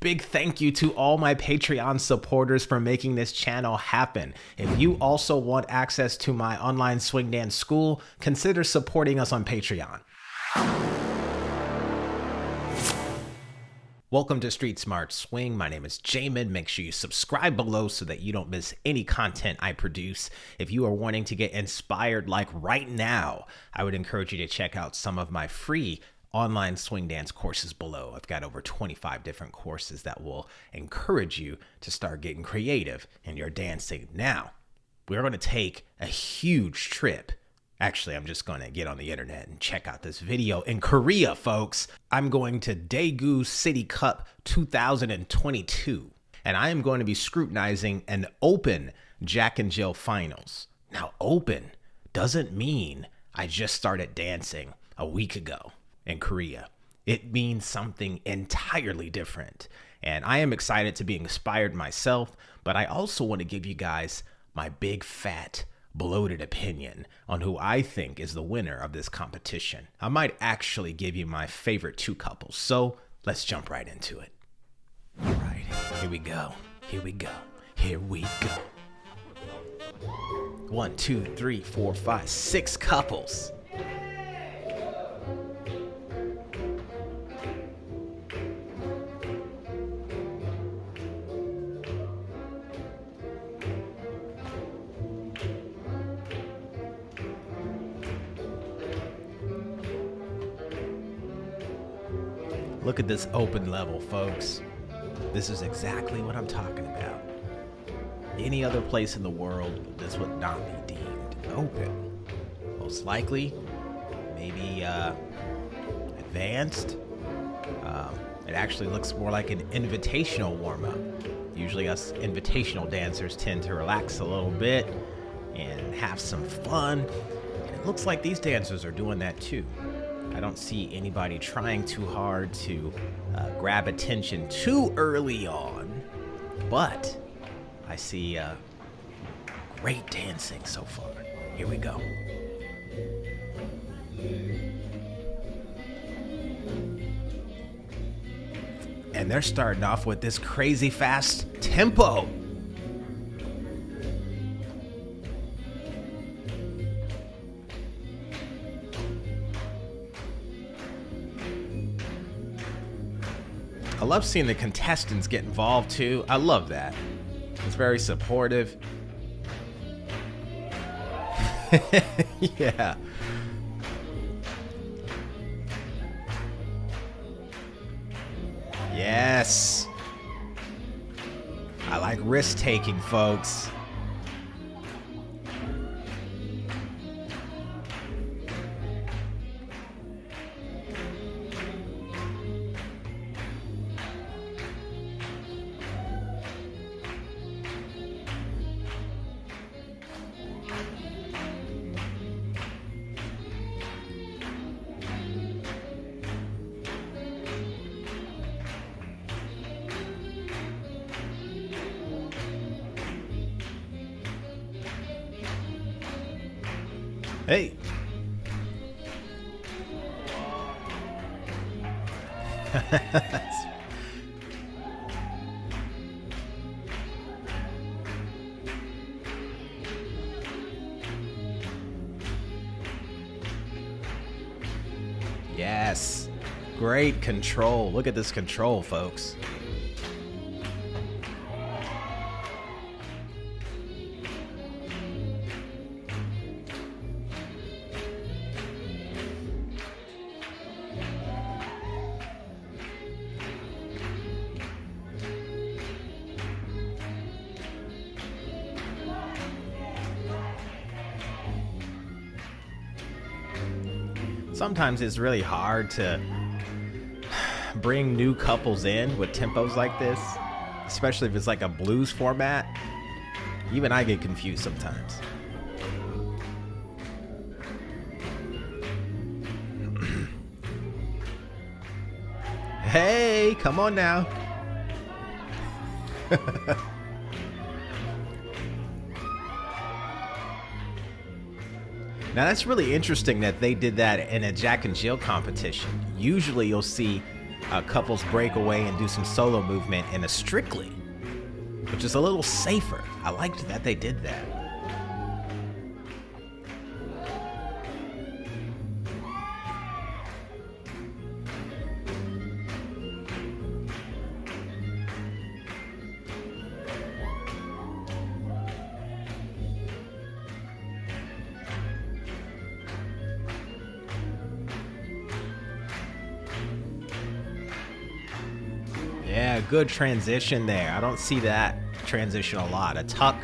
Big thank you to all my Patreon supporters for making this channel happen. If you also want access to my online swing dance school, consider supporting us on Patreon. Welcome to Street Smart Swing. My name is Jamin. Make sure you subscribe below so that you don't miss any content I produce. If you are wanting to get inspired like right now, I would encourage you to check out some of my free online swing dance courses below. I've got over 25 different courses that will encourage you to start getting creative in your dancing. Now, we're going to take a huge trip. Actually, I'm just going to get on the internet and check out this video in Korea, folks. I'm going to Daegu CityCup 2022, and I am going to be scrutinizing an open Jack and Jill finals. Now, open doesn't mean I just started dancing a week ago in Korea. It means something entirely different. And I am excited to be inspired myself, but I also want to give you guys my big, fat, bloated opinion on who I think is the winner of this competition. I might actually give you my favorite two couples. So let's jump right into it. All right, here we go. Here we go. Here we go. 1, 2, 3, 4, 5, 6 couples. Look at this open level, folks. This is exactly what I'm talking about. Any other place in the world, this would not be deemed open. Most likely, maybe advanced. It actually looks more like an invitational warm-up. Usually us invitational dancers tend to relax a little bit and have some fun. And it looks like these dancers are doing that too. I don't see anybody trying too hard to grab attention too early on, but I see great dancing so far. Here we go. And they're starting off with this crazy fast tempo. I love seeing the contestants get involved too. I love that. It's very supportive. Yeah. Yes. I like risk taking, folks. Hey. Yes. Great control. Look at this control, folks. Sometimes it's really hard to bring new couples in with tempos like this, especially if it's like a blues format. Even I get confused sometimes. Hey, come on now. Now that's really interesting that they did that in a Jack and Jill competition. Usually you'll see couples break away and do some solo movement in a strictly, which is a little safer. I liked that they did that. Yeah, good transition there. I don't see that transition a lot. A tuck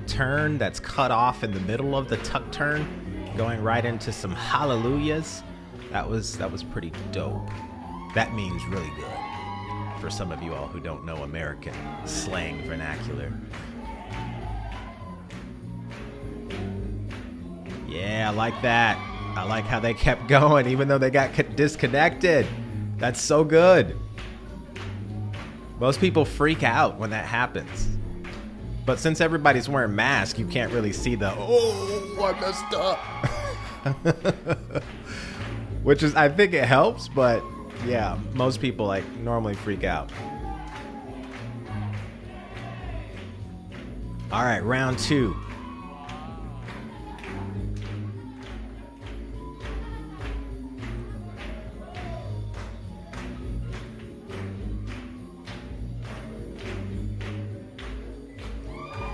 turn that's cut off in the middle of the tuck turn, going right into some hallelujahs. That was pretty dope. That means really good for some of you all who don't know American slang vernacular. Yeah, I like that. I like how they kept going even though they got disconnected. That's so good. Most people freak out when that happens. But since everybody's wearing masks, you can't really see the, oh, I messed up. Which is, I think it helps, but yeah, most people like normally freak out. All right, round 2.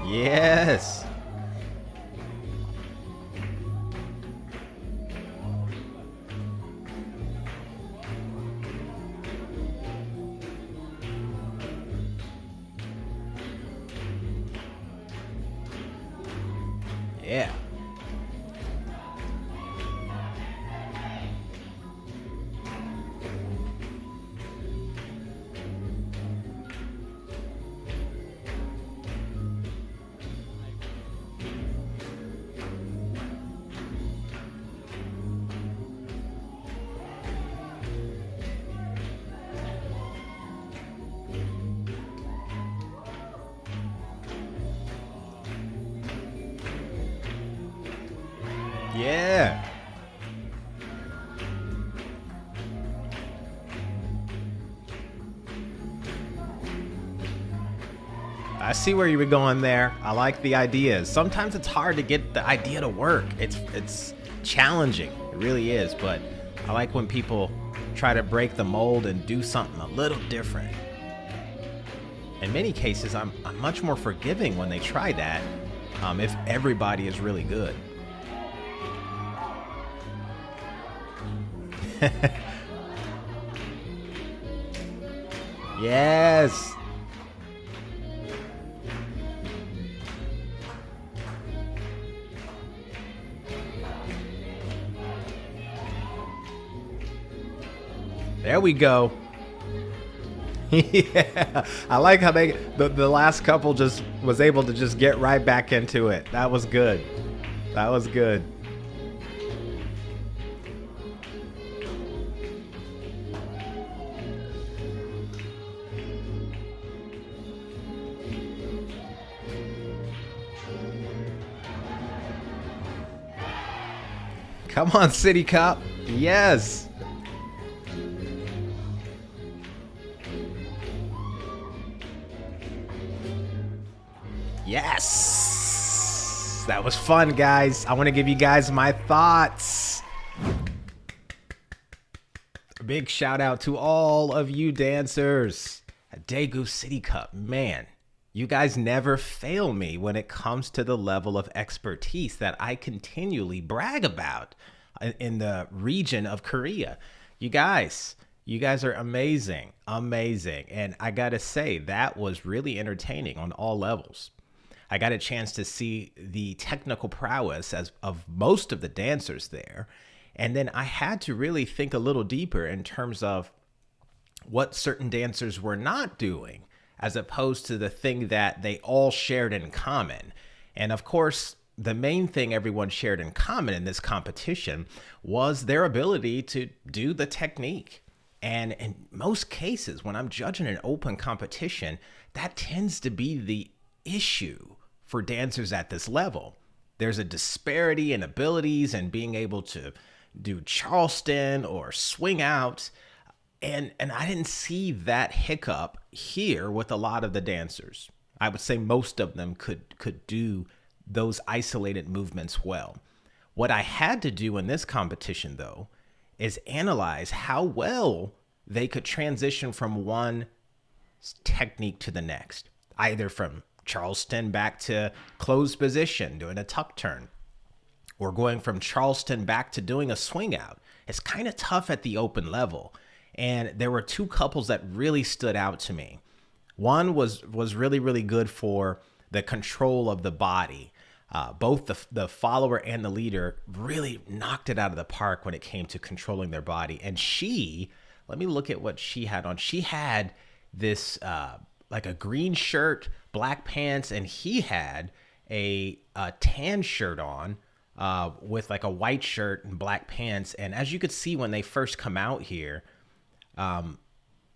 Yes. Yeah. Yeah. I see where you were going there. I like the ideas. Sometimes it's hard to get the idea to work. It's challenging. It really is. But I like when people try to break the mold and do something a little different. In many cases, I'm much more forgiving when they try that, if everybody is really good. Yes. There we go. Yeah, I like how the last couple just was able to just get right back into it. That was good. That was good. Come on, CityCup. Yes. Yes. That was fun, guys. I want to give you guys my thoughts. A big shout out to all of you dancers at Daegu CityCup. Man, you guys never fail me when it comes to the level of expertise that I continually brag about in the region of Korea. You guys are amazing, amazing. And I gotta say, that was really entertaining on all levels. I got a chance to see the technical prowess of most of the dancers there. And then I had to really think a little deeper in terms of what certain dancers were not doing, as opposed to the thing that they all shared in common. And of course, the main thing everyone shared in common in this competition was their ability to do the technique. And in most cases, when I'm judging an open competition, that tends to be the issue for dancers at this level. There's a disparity in abilities and being able to do Charleston or swing out. And I didn't see that hiccup here with a lot of the dancers. I would say most of them could do those isolated movements well. What I had to do in this competition, though, is analyze how well they could transition from one technique to the next, either from Charleston back to closed position, doing a tuck turn, or going from Charleston back to doing a swing out. It's kind of tough at the open level. And there were two couples that really stood out to me. One was really, really good for the control of the body. Both the follower and the leader really knocked it out of the park when it came to controlling their body. And let me look at what she had on. She had this like a green shirt, black pants, and he had a tan shirt on with like a white shirt and black pants. And as you could see when they first come out here,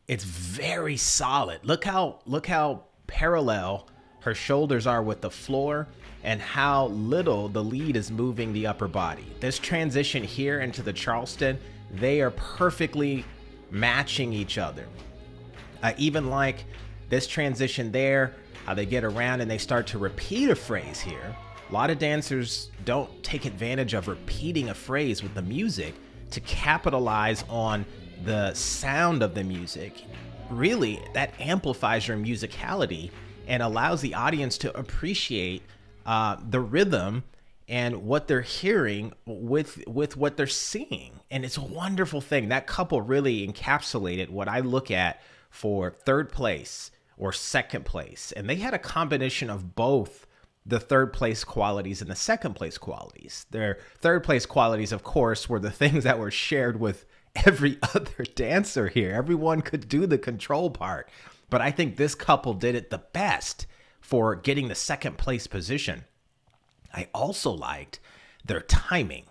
it's very solid. Look how parallel her shoulders are with the floor and how little the lead is moving the upper body. This transition here into the Charleston, they are perfectly matching each other. Even like this transition there, how they get around and they start to repeat a phrase here. A lot of dancers don't take advantage of repeating a phrase with the music to capitalize on the sound of the music. Really, that amplifies your musicality and allows the audience to appreciate the rhythm and what they're hearing with what they're seeing. And it's a wonderful thing. That couple really encapsulated what I look at for third place or second place. And they had a combination of both the third place qualities and the second place qualities. Their third place qualities, of course, were the things that were shared with every other dancer here. Everyone could do the control part. But I think this couple did it the best for getting the second place position. I also liked their timing.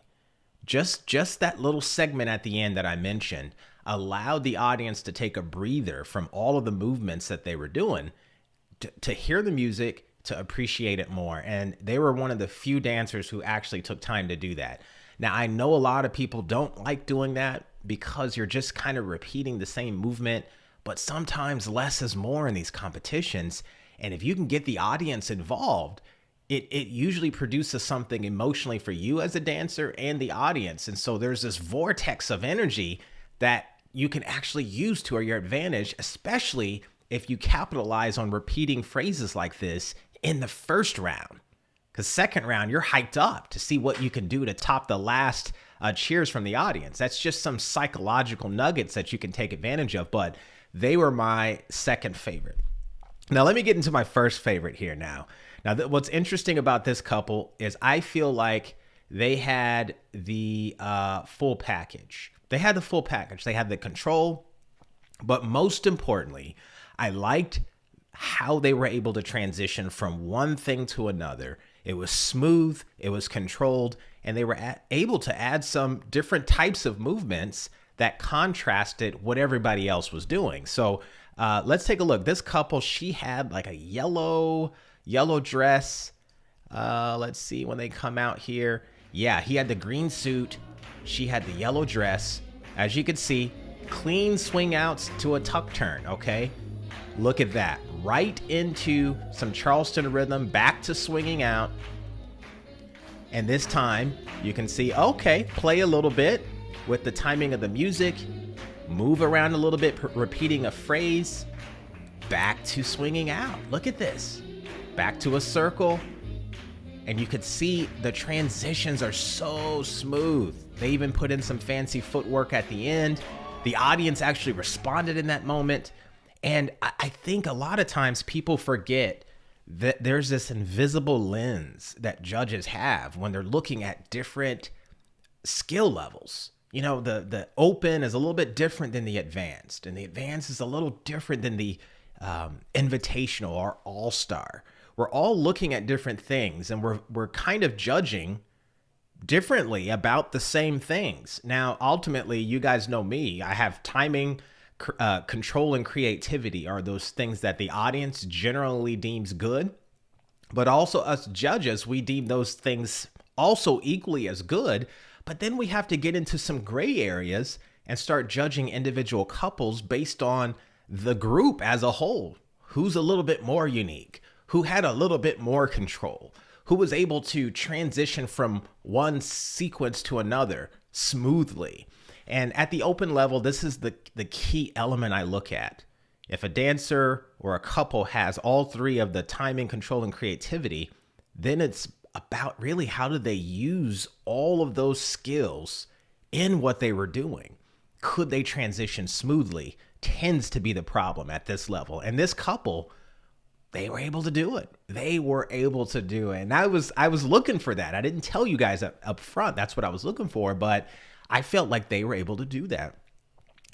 Just that little segment at the end that I mentioned allowed the audience to take a breather from all of the movements that they were doing to hear the music, to appreciate it more. And they were one of the few dancers who actually took time to do that. Now, I know a lot of people don't like doing that because you're just kind of repeating the same movement, but sometimes less is more in these competitions. And if you can get the audience involved, it usually produces something emotionally for you as a dancer and the audience. And so there's this vortex of energy that you can actually use to your advantage, especially if you capitalize on repeating phrases like this in the first round. Because second round, you're hyped up to see what you can do to top the last cheers from the audience. That's just some psychological nuggets that you can take advantage of, but they were my second favorite. Now, let me get into my first favorite here now. Now, what's interesting about this couple is I feel like they had the full package. They had the full package. They had the control, but most importantly, I liked how they were able to transition from one thing to another. It was smooth, it was controlled, and they were able to add some different types of movements that contrasted what everybody else was doing. So let's take a look. This couple, she had like a yellow dress. Let's see when they come out here. Yeah, he had the green suit. She had the yellow dress. As you can see, clean swing outs to a tuck turn, okay? Look at that. Right into some Charleston rhythm, back to swinging out. And this time, you can see, okay, play a little bit with the timing of the music, move around a little bit, repeating a phrase, back to swinging out. Look at this. Back to a circle. And you could see the transitions are so smooth. They even put in some fancy footwork at the end. The audience actually responded in that moment. And I think a lot of times people forget that there's this invisible lens that judges have when they're looking at different skill levels. You know, the open is a little bit different than the advanced, and the advanced is a little different than the invitational or all-star. We're all looking at different things, and we're kind of judging differently about the same things. Now, ultimately, you guys know me. I have timing, control, and creativity are those things that the audience generally deems good, but also us judges, we deem those things also equally as good. But then we have to get into some gray areas and start judging individual couples based on the group as a whole. Who's a little bit more unique? Who had a little bit more control? Who was able to transition from one sequence to another smoothly? And at the open level, this is the key element I look at. If a dancer or a couple has all three of the timing, control, and creativity, then it's about really how do they use all of those skills in what they were doing. Could they transition smoothly? Tends to be the problem at this level. And this couple, they were able to do it. They were able to do it. And I was looking for that. I didn't tell you guys up front that's what I was looking for, but I felt like they were able to do that.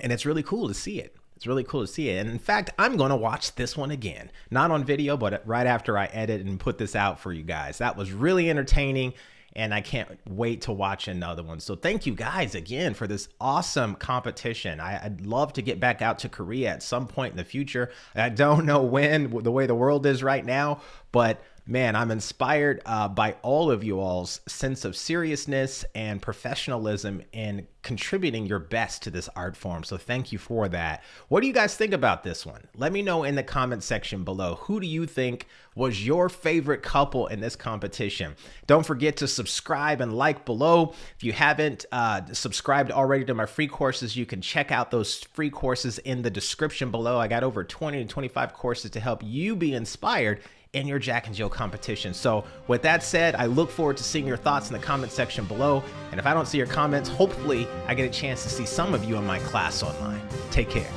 And it's really cool to see it. It's really cool to see it. And in fact, I'm going to watch this one again, not on video, but right after I edit and put this out for you guys. That was really entertaining, and I can't wait to watch another one. So thank you guys again for this awesome competition. I'd love to get back out to Korea at some point in the future. I don't know when, the way the world is right now, but man, I'm inspired by all of you all's sense of seriousness and professionalism in contributing your best to this art form. So thank you for that. What do you guys think about this one? Let me know in the comment section below. Who do you think was your favorite couple in this competition? Don't forget to subscribe and like below. If you haven't subscribed already to my free courses, you can check out those free courses in the description below. I got over 20 to 25 courses to help you be inspired in your Jack and Jill competition. So with that said, I look forward to seeing your thoughts in the comment section below. And if I don't see your comments, hopefully I get a chance to see some of you in my class online. Take care.